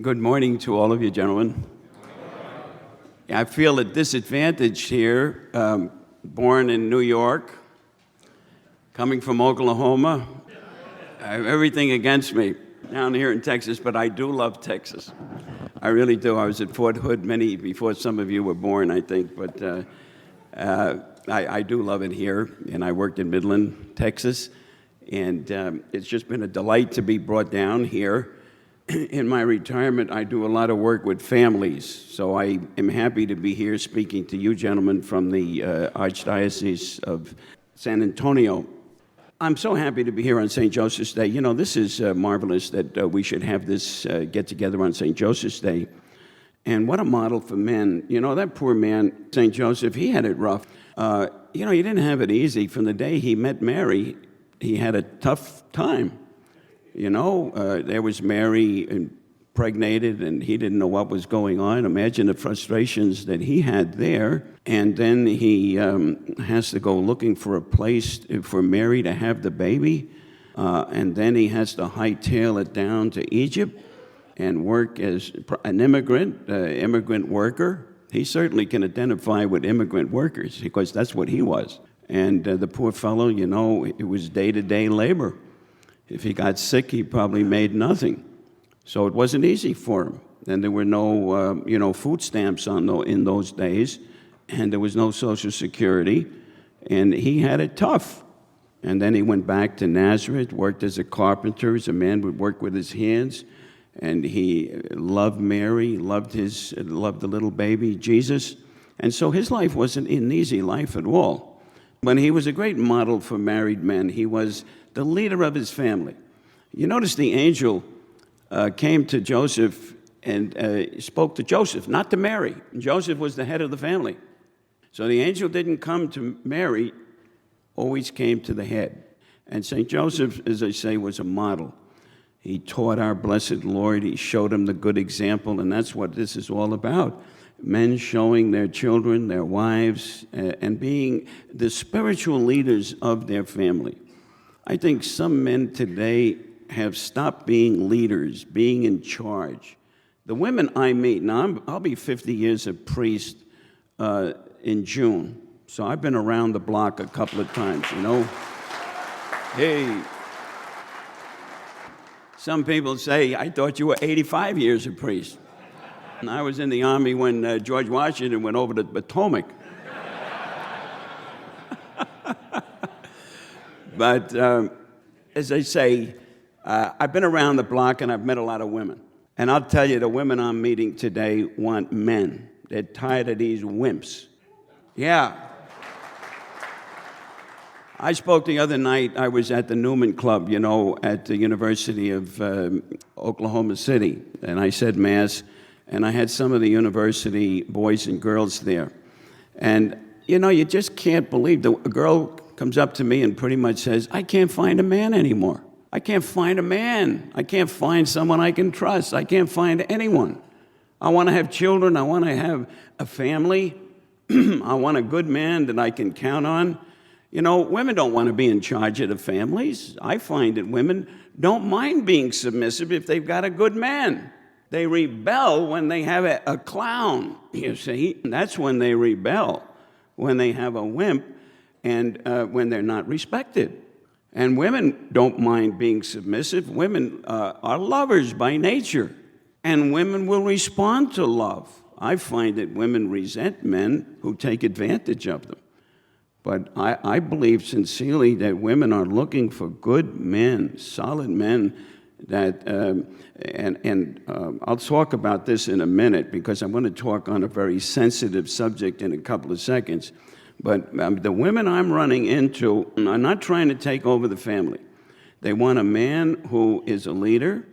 Good morning to all of you, gentlemen. I feel a disadvantage here, born in New York, coming from Oklahoma. I have everything against me down here in Texas, but I do love Texas. I really do. I was at Fort Hood before some of you were born, I think, but I do love it here, and I worked in Midland, Texas, and it's just been a delight to be brought down here. In my retirement, I do a lot of work with families, so I am happy to be here speaking to you gentlemen from the Archdiocese of San Antonio. I'm so happy to be here on St. Joseph's Day. You know, this is marvelous that we should have this get-together on St. Joseph's Day. And what a model for men. You know, that poor man, St. Joseph, he had it rough. He didn't have it easy. From the day he met Mary, he had a tough time. You know, there was Mary impregnated, and he didn't know what was going on. Imagine the frustrations that he had there. And then he has to go looking for a place for Mary to have the baby. And then he has to hightail it down to Egypt and work as an immigrant worker. He certainly can identify with immigrant workers because that's what he was. And the poor fellow, you know, it was day-to-day labor. If he got sick, he probably made nothing. So it wasn't easy for him. And there were no, food stamps in those days, and there was no Social Security, and he had it tough. And then he went back to Nazareth, worked as a carpenter, as a man would work with his hands, and he loved Mary, loved the little baby, Jesus. And so his life wasn't an easy life at all. But he was a great model for married men. He was the leader of his family. You notice the angel came to Joseph and spoke to Joseph, not to Mary. Joseph was the head of the family. So the angel didn't come to Mary, always came to the head. And St. Joseph, as I say, was a model. He taught our blessed Lord. He showed him the good example, and that's what this is all about. Men showing their children, their wives, and being the spiritual leaders of their family. I think some men today have stopped being leaders, being in charge. The women I meet, now I'll be 50 years a priest in June, so I've been around the block a couple of times, you know. Hey, some people say, I thought you were 85 years a priest. And I was in the Army when George Washington went over to Potomac. But as I say, I've been around the block and I've met a lot of women. And I'll tell you, the women I'm meeting today want men. They're tired of these wimps. Yeah. I spoke the other night. I was at the Newman Club, you know, at the University of Oklahoma City. And I said Mass, and I had some of the university boys and girls there. And, you know, you just can't believe a girl comes up to me and pretty much says, I can't find a man anymore. I can't find a man. I can't find someone I can trust. I can't find anyone. I want to have children. I want to have a family. I want a good man that I can count on. You know, women don't want to be in charge of the families. I find that women don't mind being submissive if they've got a good man. They rebel when they have a clown, you see. That's when they rebel, when they have a wimp. And when they're not respected. And women don't mind being submissive. Women are lovers by nature. And women will respond to love. I find that women resent men who take advantage of them. But I believe sincerely that women are looking for good men, solid men, that, I'll talk about this in a minute because I'm going to talk on a very sensitive subject in a couple of seconds. But the women I'm running into are not trying to take over the family. They want a man who is a leader,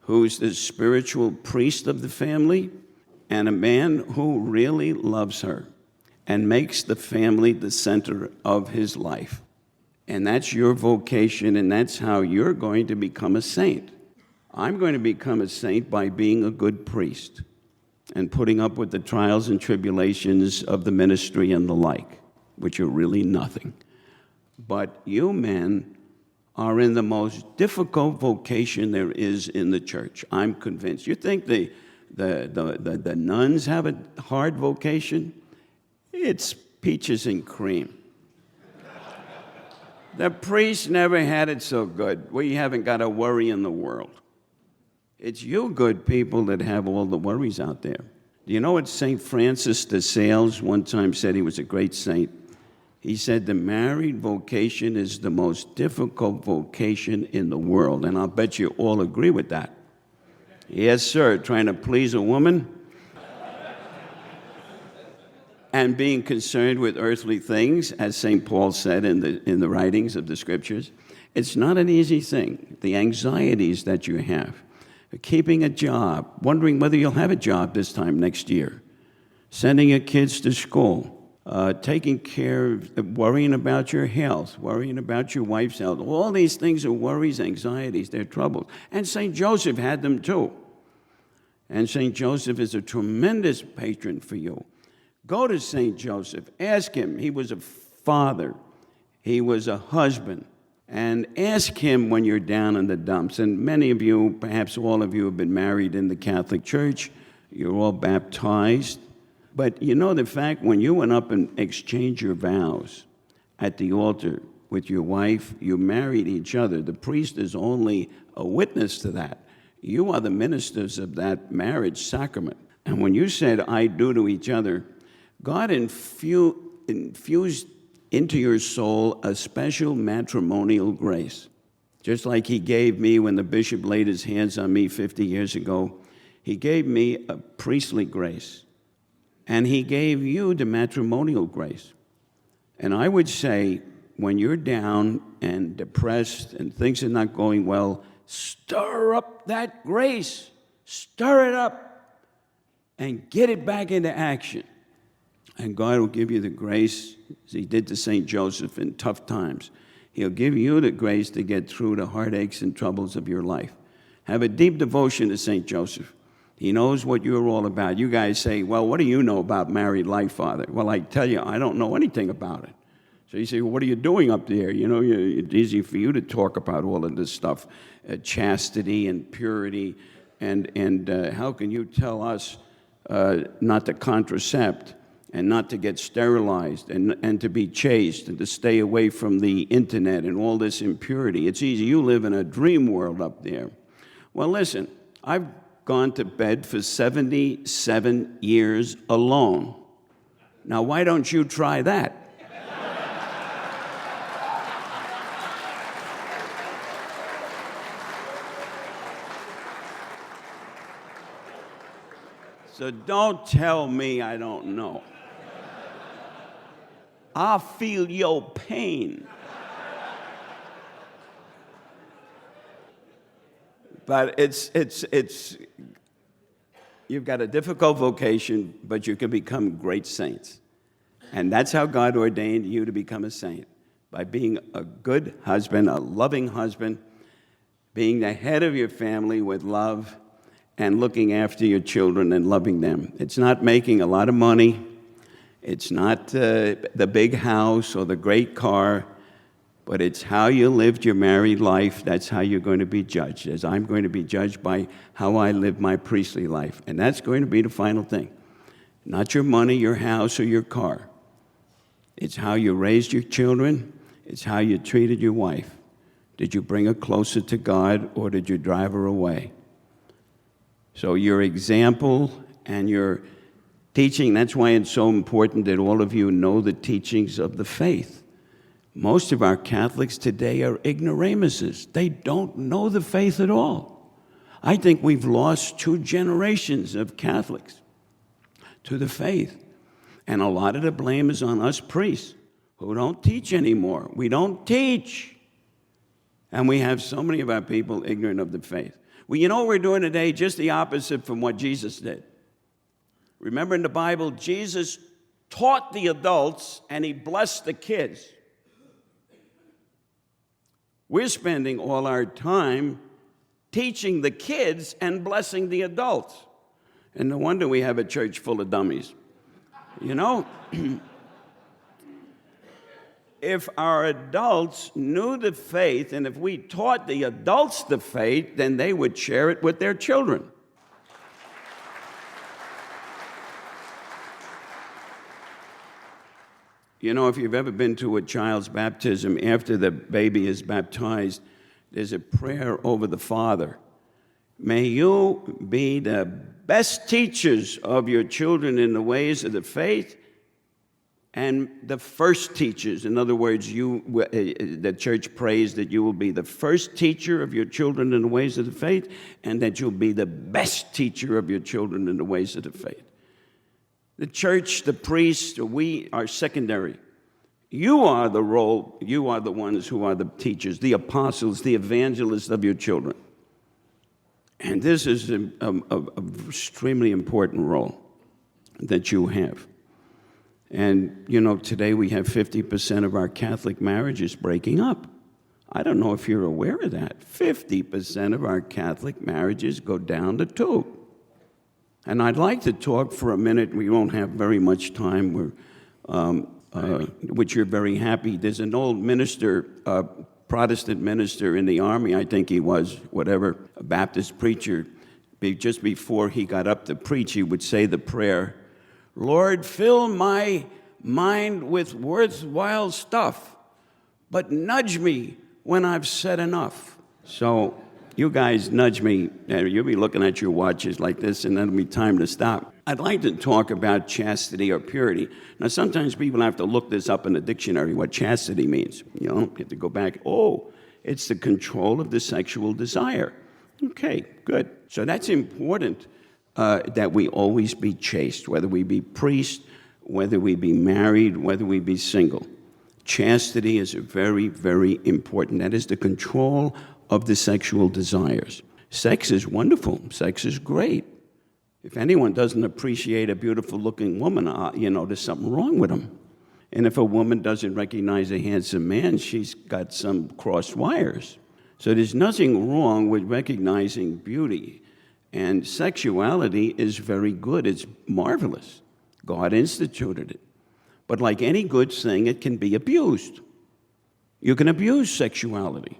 who's the spiritual priest of the family, and a man who really loves her and makes the family the center of his life. And that's your vocation, and that's how you're going to become a saint. I'm going to become a saint by being a good priest and putting up with the trials and tribulations of the ministry and the like, which are really nothing. But you men are in the most difficult vocation there is in the church. I'm convinced. You think the nuns have a hard vocation? It's peaches and cream. The priests never had it so good. We haven't got a worry in the world. It's you good people that have all the worries out there. Do you know what St. Francis de Sales one time said? He was a great saint. He said, the married vocation is the most difficult vocation in the world. And I'll bet you all agree with that. Yes, sir, trying to please a woman and being concerned with earthly things, as St. Paul said in the writings of the scriptures. It's not an easy thing. The anxieties that you have, keeping a job, wondering whether you'll have a job this time next year, sending your kids to school, taking care of, worrying about your health, worrying about your wife's health. All these things are worries, anxieties, they're troubles. And St. Joseph had them too. And St. Joseph is a tremendous patron for you. Go to St. Joseph, ask him. He was a father, he was a husband. And ask him when you're down in the dumps. And many of you, perhaps all of you, have been married in the Catholic Church. You're all baptized. But you know the fact when you went up and exchanged your vows at the altar with your wife, you married each other. The priest is only a witness to that. You are the ministers of that marriage sacrament. And when you said, I do to each other, God infused into your soul a special matrimonial grace. Just like he gave me when the bishop laid his hands on me 50 years ago, he gave me a priestly grace. And he gave you the matrimonial grace. And I would say, when you're down and depressed and things are not going well, stir up that grace. Stir it up and get it back into action. And God will give you the grace, as he did to St. Joseph in tough times. He'll give you the grace to get through the heartaches and troubles of your life. Have a deep devotion to St. Joseph. He knows what you're all about. You guys say, well, what do you know about married life, Father? Well, I tell you, I don't know anything about it. So you say, well, what are you doing up there? You know, it's easy for you to talk about all of this stuff, chastity and purity, and how can you tell us not to contracept and not to get sterilized and to be chaste and to stay away from the internet and all this impurity? It's easy. You live in a dream world up there. Well, listen, I've gone to bed for 77 years alone. Now, why don't you try that? So don't tell me I don't know. I feel your pain. But it's you've got a difficult vocation, but you can become great saints. And that's how God ordained you to become a saint, by being a good husband, a loving husband, being the head of your family with love, and looking after your children and loving them. It's not making a lot of money. It's not the big house or the great car, but it's how you lived your married life. That's how you're going to be judged, as I'm going to be judged by how I live my priestly life. And that's going to be the final thing. Not your money, your house, or your car. It's how you raised your children. It's how you treated your wife. Did you bring her closer to God, or did you drive her away? So your example and your teaching, that's why it's so important that all of you know the teachings of the faith. Most of our Catholics today are ignoramuses. They don't know the faith at all. I think we've lost 2 generations of Catholics to the faith. And a lot of the blame is on us priests who don't teach anymore. We don't teach. And we have so many of our people ignorant of the faith. Well, you know what we're doing today? Just the opposite from what Jesus did. Remember in the Bible, Jesus taught the adults and he blessed the kids. We're spending all our time teaching the kids and blessing the adults. And no wonder we have a church full of dummies. You know, if our adults knew the faith, and if we taught the adults the faith, then they would share it with their children. You know, if you've ever been to a child's baptism, after the baby is baptized, there's a prayer over the father. May you be the best teachers of your children in the ways of the faith, and the first teachers. In other words, the church prays that you will be the first teacher of your children in the ways of the faith, and that you'll be the best teacher of your children in the ways of the faith. The church, the priests, we are secondary. You are the role, you are the ones who are the teachers, the apostles, the evangelists of your children. And this is an extremely important role that you have. And, you know, today we have 50% of our Catholic marriages breaking up. I don't know if you're aware of that. 50% of our Catholic marriages go down the tube. And I'd like to talk for a minute. We won't have very much time, which you're very happy. There's an old minister, Protestant minister in the army, I think he was, whatever, a Baptist preacher. Just before he got up to preach, he would say the prayer, Lord, fill my mind with worthwhile stuff, but nudge me when I've said enough. So you guys nudge me, and you'll be looking at your watches like this, and that'll be time to stop. I'd like to talk about chastity or purity. Now, sometimes people have to look this up in the dictionary, what chastity means. You know, you have to go back. Oh, it's the control of the sexual desire. Okay, good. So that's important, that we always be chaste, whether we be priest, whether we be married, whether we be single. Chastity is very, very important. That is the control of the sexual desires. Sex is wonderful. Sex is great. If anyone doesn't appreciate a beautiful-looking woman, there's something wrong with them. And if a woman doesn't recognize a handsome man, she's got some crossed wires. So there's nothing wrong with recognizing beauty. And sexuality is very good. It's marvelous. God instituted it. But like any good thing, it can be abused. You can abuse sexuality.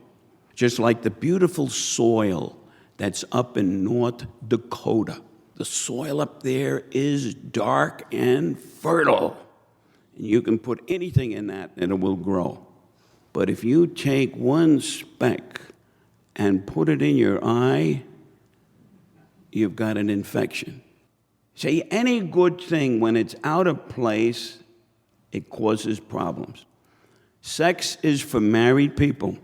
Just like the beautiful soil that's up in North Dakota. The soil up there is dark and fertile. And you can put anything in that and it will grow. But if you take one speck and put it in your eye, you've got an infection. See, any good thing, when it's out of place, it causes problems. Sex is for married people.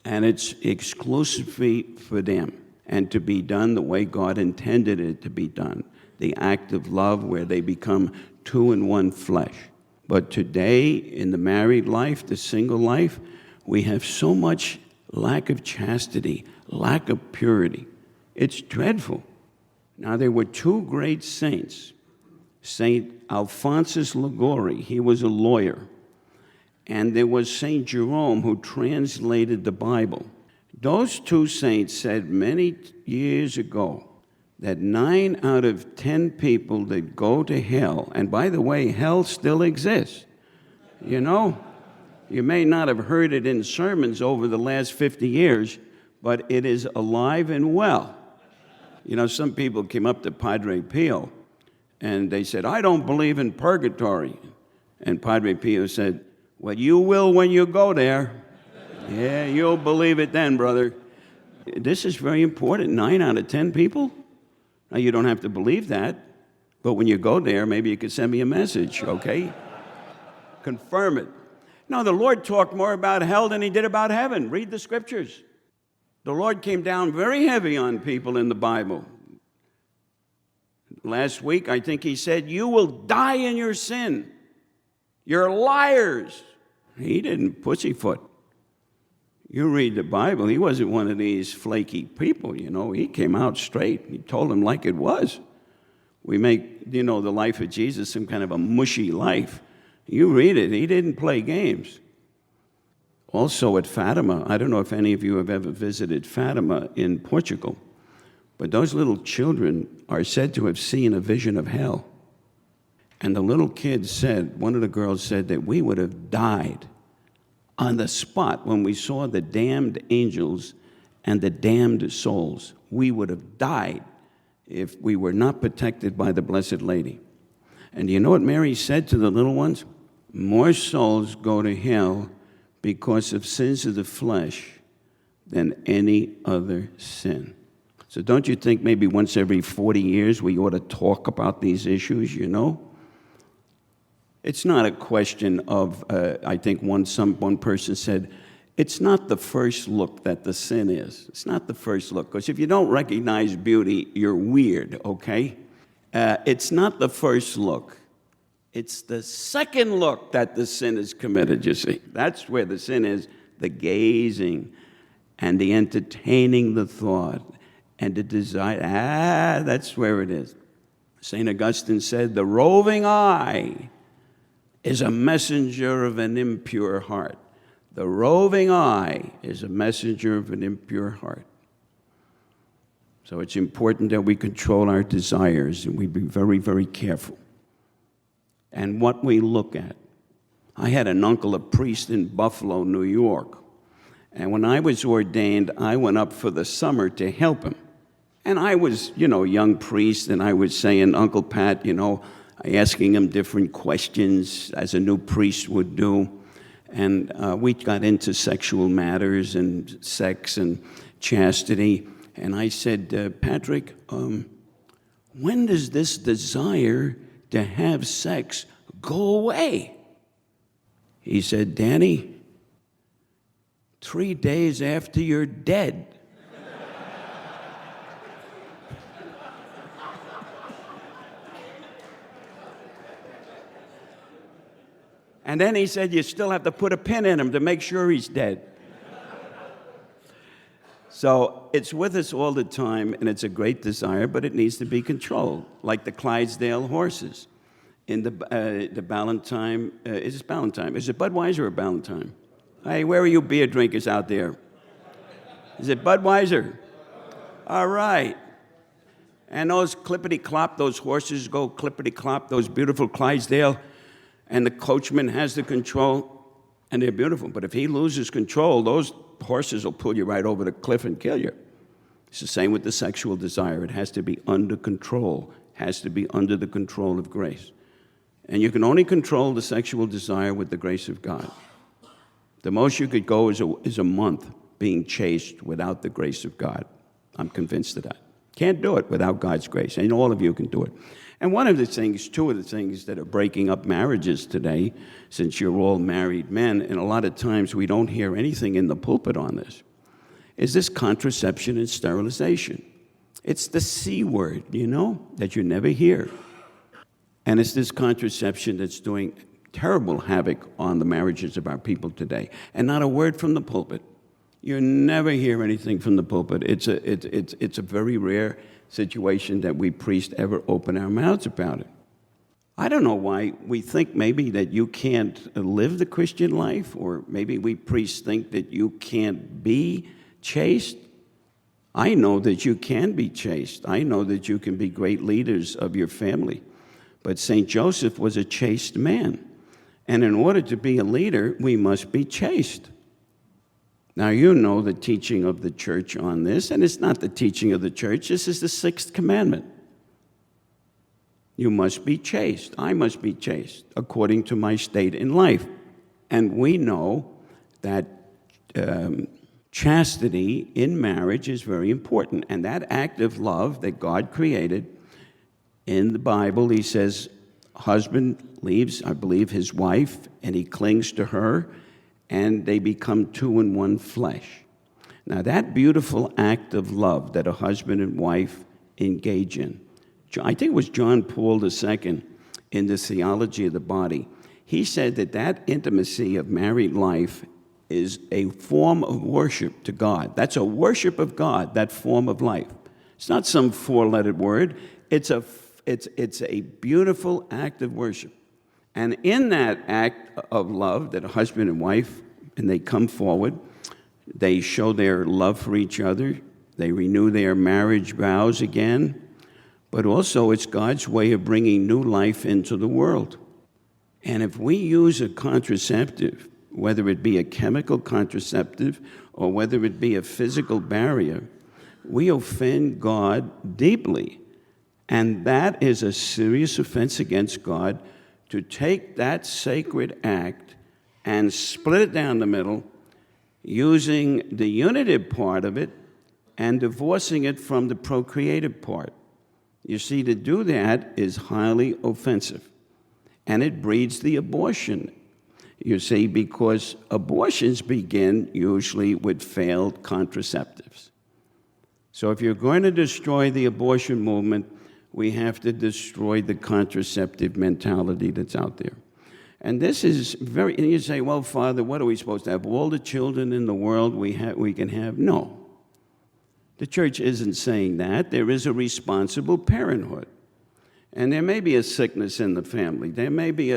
And it's exclusively for them, and to be done the way God intended it to be done, the act of love where they become two in one flesh. But today, in the married life, the single life, we have so much lack of chastity, lack of purity. It's dreadful. Now, there were two great saints. St. Alphonsus Liguori, he was a lawyer. And there was St. Jerome, who translated the Bible. Those two saints said many years ago that 9 out of 10 people that go to hell, and by the way, hell still exists. You know, you may not have heard it in sermons over the last 50 years, but it is alive and well. You know, some people came up to Padre Pio, and they said, I don't believe in purgatory. And Padre Pio said, well, you will when you go there. Yeah, you'll believe it then, brother. This is very important. 9 out of 10 people? Now, you don't have to believe that, but when you go there, maybe you could send me a message, okay? Confirm it. No, the Lord talked more about hell than he did about heaven. Read the scriptures. The Lord came down very heavy on people in the Bible. Last week, I think he said, you will die in your sin. You're liars. He didn't pussyfoot. You read the Bible, he wasn't one of these flaky people, you know. He came out straight. He told them like it was. We make, the life of Jesus some kind of a mushy life. You read it, he didn't play games. Also at Fatima, I don't know if any of you have ever visited Fatima in Portugal, but those little children are said to have seen a vision of hell. And the little kid said, one of the girls said that we would have died On the spot, when we saw the damned angels and the damned souls, we would have died if we were not protected by the Blessed Lady. And do you know what Mary said to the little ones? More souls go to hell because of sins of the flesh than any other sin. So don't you think maybe once every 40 years we ought to talk about these issues, you know? It's not a question of, I think one person said, it's not the first look that the sin is. It's not the first look, because if you don't recognize beauty, you're weird, okay? It's not the first look. It's the second look that the sin is committed, you see. That's where the sin is, the gazing and the entertaining the thought and the desire. That's where it is. St. Augustine said, the roving eye is a messenger of an impure heart. The roving eye is a messenger of an impure heart. So it's important that we control our desires and we be very, very careful. And what we look at. I had an uncle, a priest in Buffalo, New York. And when I was ordained, I went up for the summer to help him. And I was, a young priest, and I was saying, Uncle Pat, asking him different questions as a new priest would do. And we got into sexual matters and sex and chastity. And I said, Patrick, when does this desire to have sex go away? He said, Danny, 3 days after you're dead. And then he said, you still have to put a pin in him to make sure he's dead. So it's with us all the time, and it's a great desire, but it needs to be controlled, like the Clydesdale horses. In the Ballantine, is it Ballantine? Is it Budweiser or Ballantine? Hey, where are you beer drinkers out there? Is it Budweiser? All right. And those clippity-clop, those horses go clippity-clop, those beautiful Clydesdale, and the coachman has the control, and they're beautiful. But if he loses control, those horses will pull you right over the cliff and kill you. It's the same with the sexual desire. It has to be under control, has to be under the control of grace. And you can only control the sexual desire with the grace of God. The most you could go is a month being chaste without the grace of God. I'm convinced of that. Can't do it without God's grace, and all of you can do it. And two of the things that are breaking up marriages today, since you're all married men, and a lot of times we don't hear anything in the pulpit on this, is this contraception and sterilization. It's the C word, that you never hear. And it's this contraception that's doing terrible havoc on the marriages of our people today. And not a word from the pulpit. You never hear anything from the pulpit. It's a very rare situation that we priests ever open our mouths about it. I don't know why we think maybe that you can't live the Christian life, or maybe we priests think that you can't be chaste. I know that you can be chaste. I know that you can be great leaders of your family. But St. Joseph was a chaste man. And in order to be a leader, we must be chaste. Now, you know the teaching of the church on this, and it's not the teaching of the church. This is the 6th commandment. You must be chaste. I must be chaste according to my state in life. And we know that chastity in marriage is very important. And that act of love that God created in the Bible, he says, husband leaves, I believe, his wife, and he clings to her, and they become two in one flesh. Now, that beautiful act of love that a husband and wife engage in, I think it was John Paul II in the Theology of the Body, he said that intimacy of married life is a form of worship to God. That's a worship of God, that form of life. It's not some four-lettered word. It's a beautiful act of worship. And in that act of love that a husband and wife, and they come forward, they show their love for each other, they renew their marriage vows again, but also it's God's way of bringing new life into the world. And if we use a contraceptive whether it be a chemical contraceptive or whether it be a physical barrier, we offend God deeply. And that is a serious offense against God, to take that sacred act and split it down the middle, using the unitive part of it and divorcing it from the procreative part. You see, to do that is highly offensive, and it breeds the abortion. You see, because abortions begin usually with failed contraceptives. So if you're going to destroy the abortion movement, we have to destroy the contraceptive mentality that's out there. And this is very, and you say, well, Father, what are we supposed to have? All the children in the world we can have? No. The church isn't saying that. There is a responsible parenthood. And there may be a sickness in the family. There may be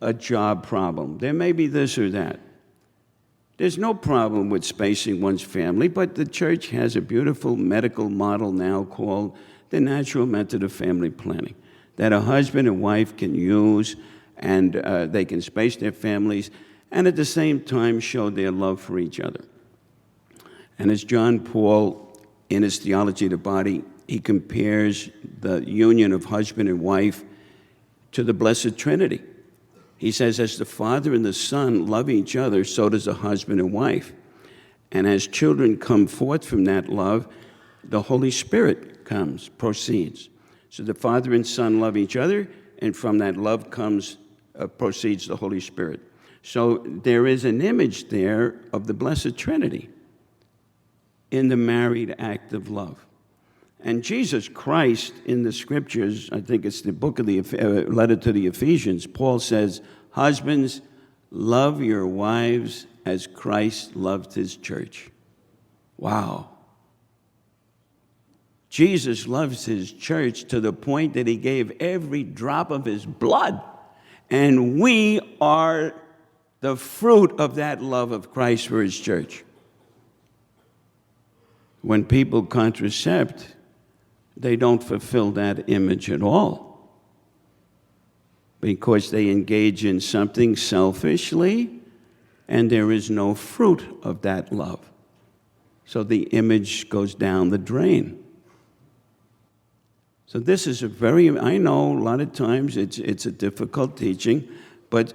a job problem. There may be this or that. There's no problem with spacing one's family, but the church has a beautiful medical model now called the natural method of family planning, that a husband and wife can use, and they can space their families and at the same time show their love for each other. And as John Paul, in his Theology of the Body, he compares the union of husband and wife to the Blessed Trinity. He says, as the Father and the Son love each other, so does a husband and wife. And as children come forth from that love, the Holy Spirit proceeds. So the Father and Son love each other, and from that love proceeds the Holy Spirit. So there is an image there of the Blessed Trinity in the married act of love. And Jesus Christ in the Scriptures, I think it's the book of the letter to the Ephesians, Paul says, husbands, love your wives as Christ loved his church. Wow. Jesus loves his church to the point that he gave every drop of his blood. And we are the fruit of that love of Christ for his church. When people contracept, they don't fulfill that image at all, because they engage in something selfishly, and there is no fruit of that love. So the image goes down the drain. So this is I know a lot of times it's a difficult teaching, but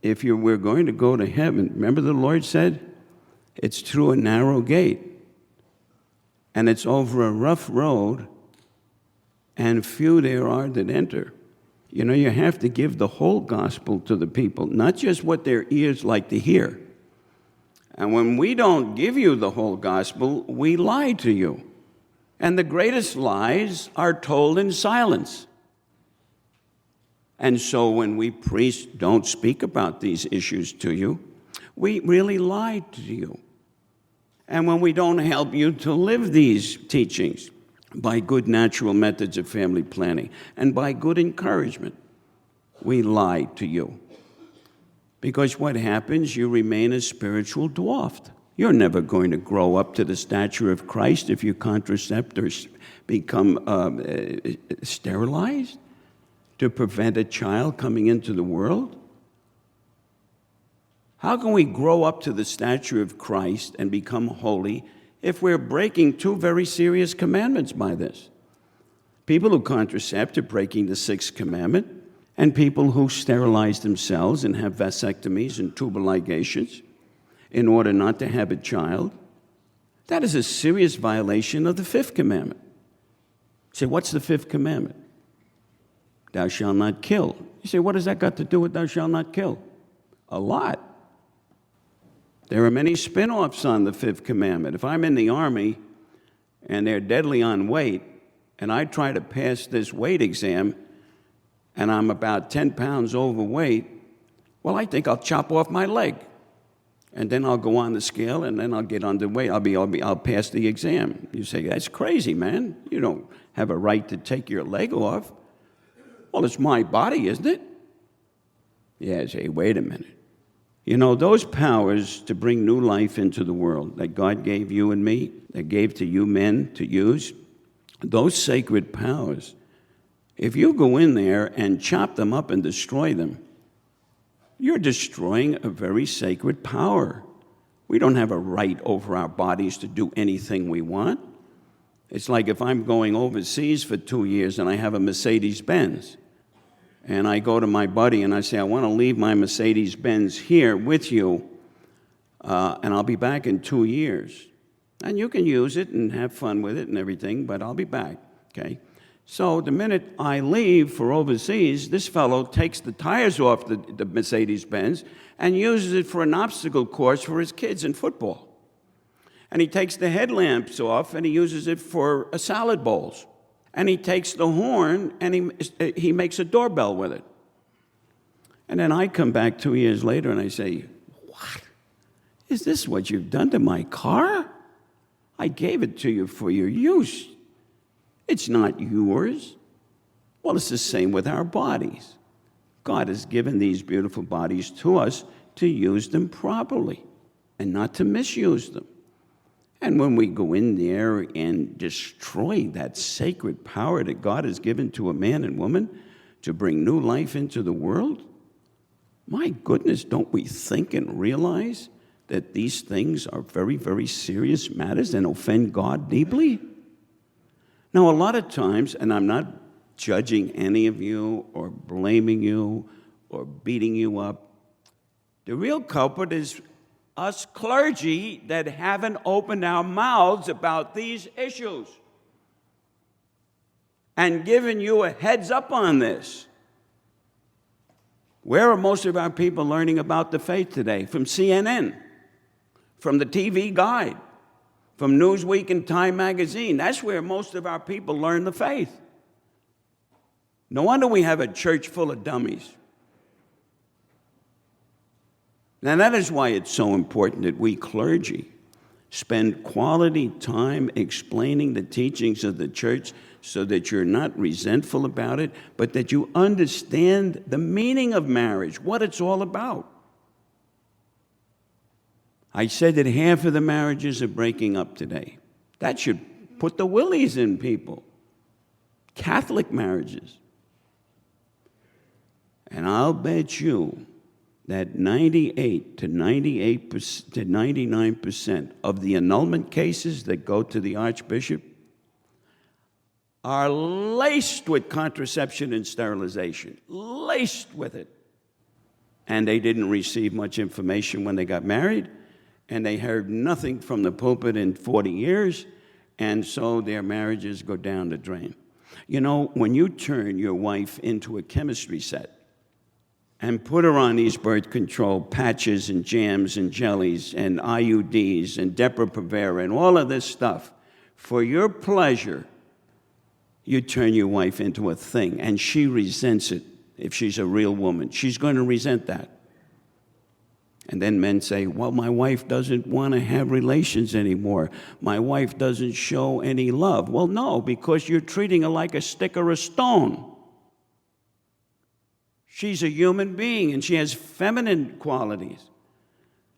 if we're going to go to heaven, remember the Lord said, it's through a narrow gate, and it's over a rough road, and few there are that enter. You know, you have to give the whole gospel to the people, not just what their ears like to hear. And when we don't give you the whole gospel, we lie to you. And the greatest lies are told in silence. And so when we priests don't speak about these issues to you, we really lie to you. And when we don't help you to live these teachings by good natural methods of family planning and by good encouragement, we lie to you. Because what happens, you remain a spiritual dwarf. You're never going to grow up to the stature of Christ if you contracept or become sterilized to prevent a child coming into the world. How can we grow up to the stature of Christ and become holy if we're breaking two very serious commandments by this? People who contracept are breaking the sixth commandment, and people who sterilize themselves and have vasectomies and tubal ligations in order not to have a child, that is a serious violation of the fifth commandment. You say, what's the fifth commandment? Thou shalt not kill. You say, what does that got to do with thou shalt not kill? A lot. There are many spin-offs on the fifth commandment. If I'm in the Army and they're deadly on weight, and I try to pass this weight exam, and I'm about 10 pounds overweight, well, I think I'll chop off my leg. And then I'll go on the scale, and then I'll get underweight. I'll pass the exam. You say, that's crazy, man. You don't have a right to take your leg off. Well, it's my body, isn't it? Yeah, say, wait a minute. You know, those powers to bring new life into the world that God gave you and me, that gave to you men to use, those sacred powers, if you go in there and chop them up and destroy them, you're destroying a very sacred power. We don't have a right over our bodies to do anything we want. It's like if I'm going overseas for 2 years and I have a Mercedes-Benz, and I go to my buddy and I say, I want to leave my Mercedes-Benz here with you, and I'll be back in 2 years. And you can use it and have fun with it and everything, but I'll be back, okay? So the minute I leave for overseas, this fellow takes the tires off the Mercedes-Benz and uses it for an obstacle course for his kids in football. And he takes the headlamps off and he uses it for salad bowls. And he takes the horn and he makes a doorbell with it. And then I come back 2 years later and I say, what? Is this what you've done to my car? I gave it to you for your use. It's not yours. Well, it's the same with our bodies. God has given these beautiful bodies to us to use them properly and not to misuse them. And when we go in there and destroy that sacred power that God has given to a man and woman to bring new life into the world, my goodness, don't we think and realize that these things are very, very serious matters and offend God deeply? Now, a lot of times, and I'm not judging any of you or blaming you or beating you up, the real culprit is us clergy that haven't opened our mouths about these issues and given you a heads up on this. Where are most of our people learning about the faith today? From CNN, from the TV Guide, from Newsweek and Time Magazine. That's where most of our people learn the faith. No wonder we have a church full of dummies. Now, that is why it's so important that we clergy spend quality time explaining the teachings of the church so that you're not resentful about it, but that you understand the meaning of marriage, what it's all about. I said that half of the marriages are breaking up today. That should put the willies in people. Catholic marriages. And I'll bet you that 98 to 99% of the annulment cases that go to the Archbishop are laced with contraception and sterilization, laced with it. And they didn't receive much information when they got married, and they heard nothing from the pulpit in 40 years, and so their marriages go down the drain. You know, when you turn your wife into a chemistry set and put her on these birth control patches and jams and jellies and IUDs and Depo-Provera and all of this stuff for your pleasure, you turn your wife into a thing, and she resents it. If she's a real woman, she's going to resent that. And then men say, well, my wife doesn't want to have relations anymore. My wife doesn't show any love. Well, no, because you're treating her like a stick or a stone. She's a human being, and she has feminine qualities.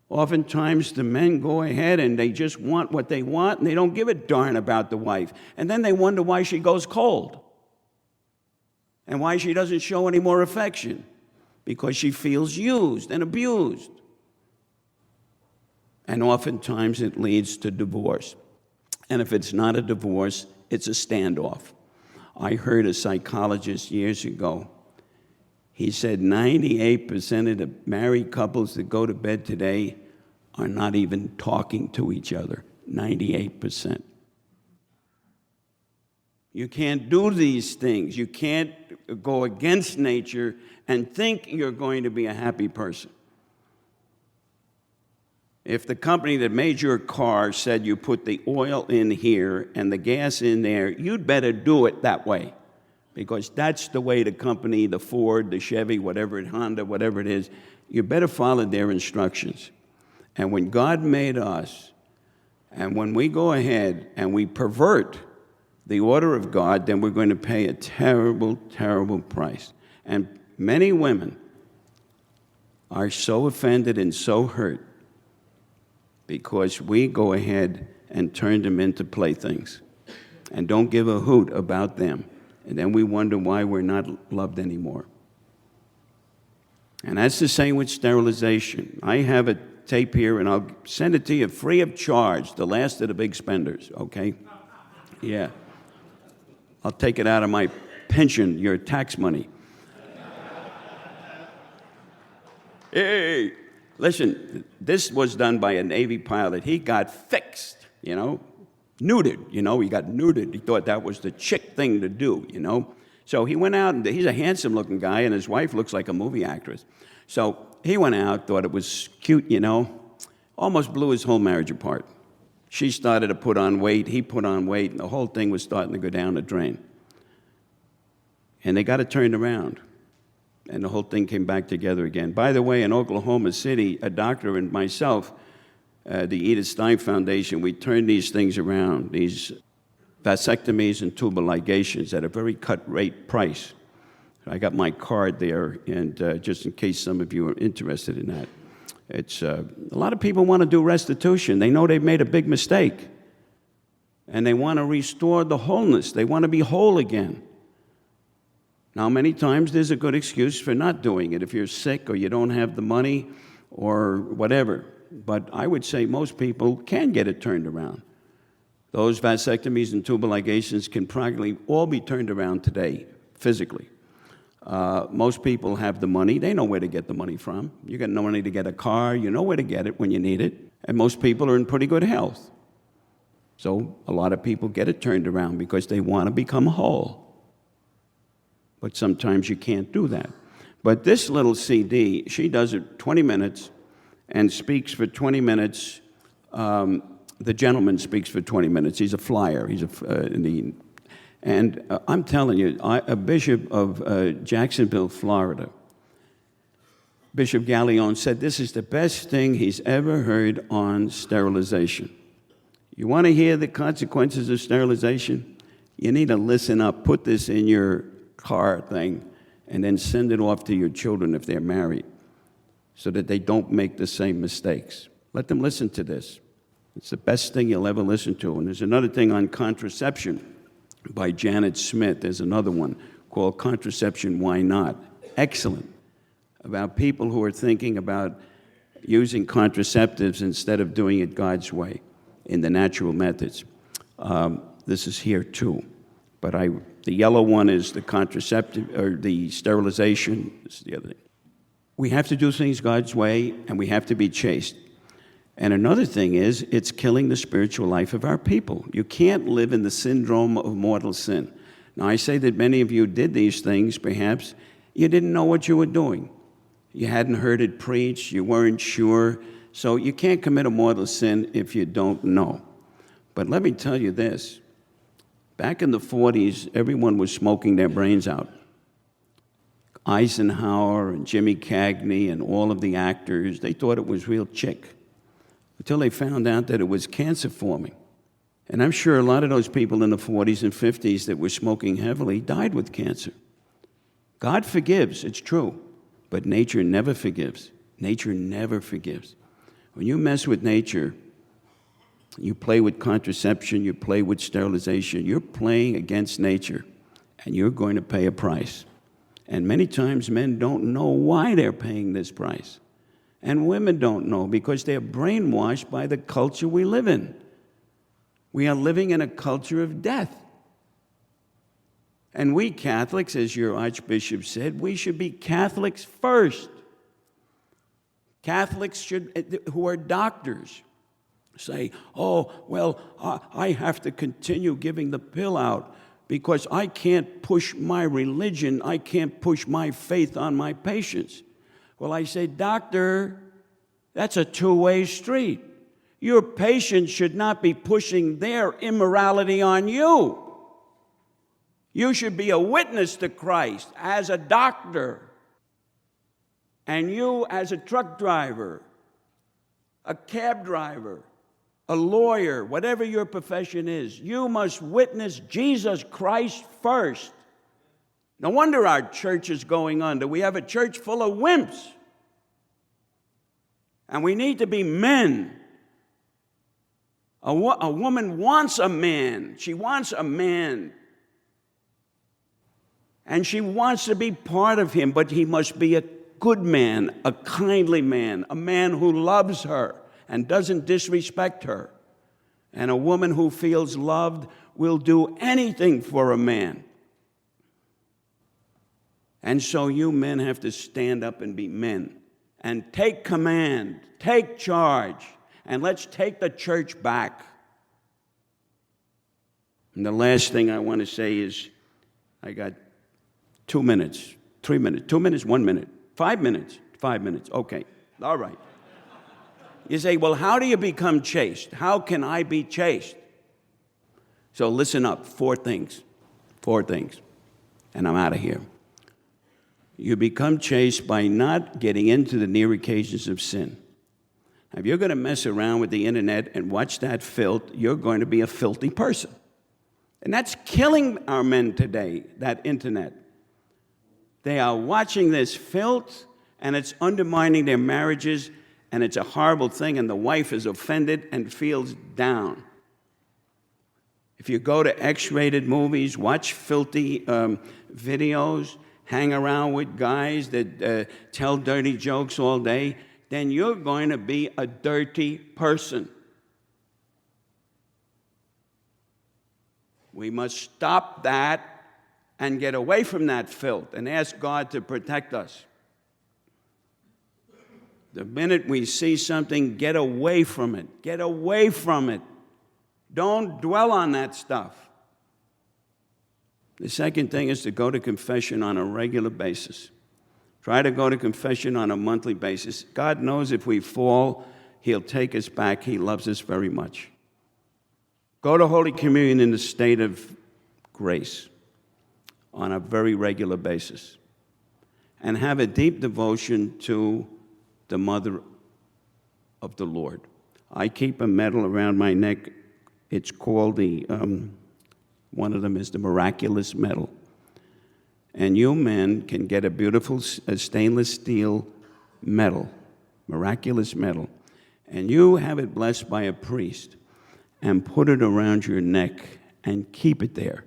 Oftentimes, the men go ahead and they just want what they want, and they don't give a darn about the wife. And then they wonder why she goes cold and why she doesn't show any more affection, because she feels used and abused. And oftentimes, it leads to divorce. And if it's not a divorce, it's a standoff. I heard a psychologist years ago. He said 98% of the married couples that go to bed today are not even talking to each other. 98%. You can't do these things. You can't go against nature and think you're going to be a happy person. If the company that made your car said you put the oil in here and the gas in there, you'd better do it that way. Because that's the way the company, the Ford, the Chevy, whatever it, Honda, whatever it is, you better follow their instructions. And when God made us, and when we go ahead and we pervert the order of God, then we're going to pay a terrible, terrible price. And many women are so offended and so hurt because we go ahead and turn them into playthings and don't give a hoot about them. And then we wonder why we're not loved anymore. And that's the same with sterilization. I have a tape here, and I'll send it to you free of charge, the last of the big spenders, okay? Yeah. I'll take it out of my pension, your tax money. Hey, listen, this was done by a Navy pilot. He got fixed, neutered, he got neutered. He thought that was the chick thing to do, So he went out, and he's a handsome-looking guy, and his wife looks like a movie actress. So he went out, thought it was cute, almost blew his whole marriage apart. She started to put on weight, he put on weight, and the whole thing was starting to go down the drain. And they got it turned around. And the whole thing came back together again. By the way, in Oklahoma City, a doctor and myself, the Edith Stein Foundation, we turned these things around, these vasectomies and tubal ligations at a very cut-rate price. I got my card there, and just in case some of you are interested in that. It's a lot of people want to do restitution. They know they've made a big mistake, and they want to restore the wholeness. They want to be whole again. Now, many times there's a good excuse for not doing it if you're sick or you don't have the money or whatever. But I would say most people can get it turned around. Those vasectomies and tubal ligations can practically all be turned around today, physically. Most people have the money. They know where to get the money from. You got no money to get a car. You know where to get it when you need it. And most people are in pretty good health. So a lot of people get it turned around because they want to become whole. But sometimes you can't do that. But this little CD, she does it 20 minutes and speaks for 20 minutes. The gentleman speaks for 20 minutes. He's a flyer. I'm telling you, a bishop of Jacksonville, Florida, Bishop Gallione, said this is the best thing he's ever heard on sterilization. You want to hear the consequences of sterilization? You need to listen up. Put this in your car thing and then send it off to your children if they're married so that they don't make the same mistakes. Let them listen to this. It's the best thing you'll ever listen to. And there's another thing on contraception by Janet Smith. There's another one called Contraception, Why Not? Excellent. About people who are thinking about using contraceptives instead of doing it God's way in the natural methods. This is here too. But the yellow one is the contraceptive, or the sterilization. This is the other thing. We have to do things God's way, and we have to be chaste. And another thing is, it's killing the spiritual life of our people. You can't live in the syndrome of mortal sin. Now, I say that many of you did these things, perhaps. You didn't know what you were doing. You hadn't heard it preached. You weren't sure. So you can't commit a mortal sin if you don't know. But let me tell you this. Back in the 40s, everyone was smoking their brains out. Eisenhower and Jimmy Cagney and all of the actors, they thought it was real chic until they found out that it was cancer forming. And I'm sure a lot of those people in the 40s and 50s that were smoking heavily died with cancer. God forgives, it's true, but nature never forgives. Nature never forgives. When you mess with nature, you play with contraception, you play with sterilization, you're playing against nature, and you're going to pay a price. And many times men don't know why they're paying this price. And women don't know because they're brainwashed by the culture we live in. We are living in a culture of death. And we Catholics, as your Archbishop said, we should be Catholics first. Catholics who are doctors say, oh, well, I have to continue giving the pill out because I can't push my religion, I can't push my faith on my patients. Well, I say, doctor, that's a two-way street. Your patients should not be pushing their immorality on you. You should be a witness to Christ as a doctor. And you as a truck driver, a cab driver, a lawyer, whatever your profession is, you must witness Jesus Christ first. No wonder our church is going under. We have a church full of wimps. And we need to be men. A woman wants a man. She wants a man. And she wants to be part of him, but he must be a good man, a kindly man, a man who loves her and doesn't disrespect her. And a woman who feels loved will do anything for a man. And so you men have to stand up and be men and take command, take charge, and let's take the church back. And the last thing I want to say is, I got 2 minutes, 3 minutes, 2 minutes, 1 minute, 5 minutes, 5 minutes. Okay, all right. You say, well, how do you become chaste? How can I be chaste? So listen up, 4 things, and I'm out of here. You become chaste by not getting into the near occasions of sin. If you're going to mess around with the internet and watch that filth, you're going to be a filthy person. And that's killing our men today, that internet. They are watching this filth, and it's undermining their marriages, and it's a horrible thing, and the wife is offended and feels down. If you go to X-rated movies, watch filthy videos, hang around with guys that tell dirty jokes all day, then you're going to be a dirty person. We must stop that and get away from that filth and ask God to protect us. The minute we see something, get away from it. Get away from it. Don't dwell on that stuff. The second thing is to go to confession on a regular basis. Try to go to confession on a monthly basis. God knows if we fall, He'll take us back. He loves us very much. Go to Holy Communion in the state of grace on a very regular basis. And have a deep devotion to the Mother of the Lord. I keep a medal around my neck. It's called one of them is the Miraculous Medal. And you men can get a beautiful stainless steel medal, Miraculous Medal, and you have it blessed by a priest and put it around your neck and keep it there.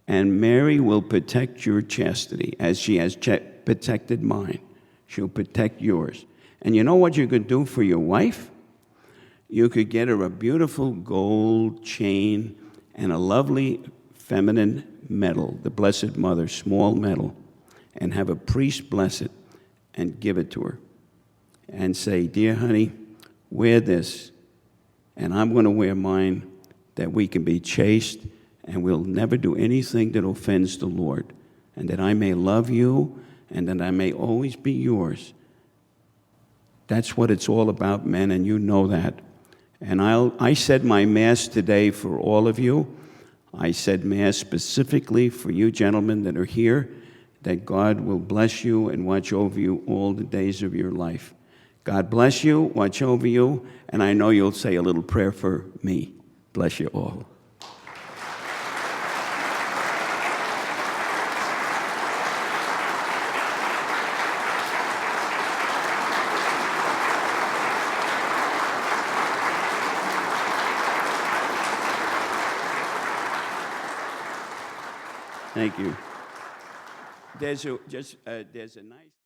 And Mary will protect your chastity as she has protected mine. She'll protect yours. And you know what you could do for your wife? You could get her a beautiful gold chain and a lovely feminine medal, the Blessed Mother, small medal, and have a priest bless it and give it to her. And say, dear honey, wear this, and I'm going to wear mine, that we can be chaste and we'll never do anything that offends the Lord, and that I may love you and that I may always be yours. That's what it's all about, men, and you know that. And I said my Mass today for all of you. I said Mass specifically for you gentlemen that are here, that God will bless you and watch over you all the days of your life. God bless you, watch over you, and I know you'll say a little prayer for me. Bless you all. Thank you. There's a nice...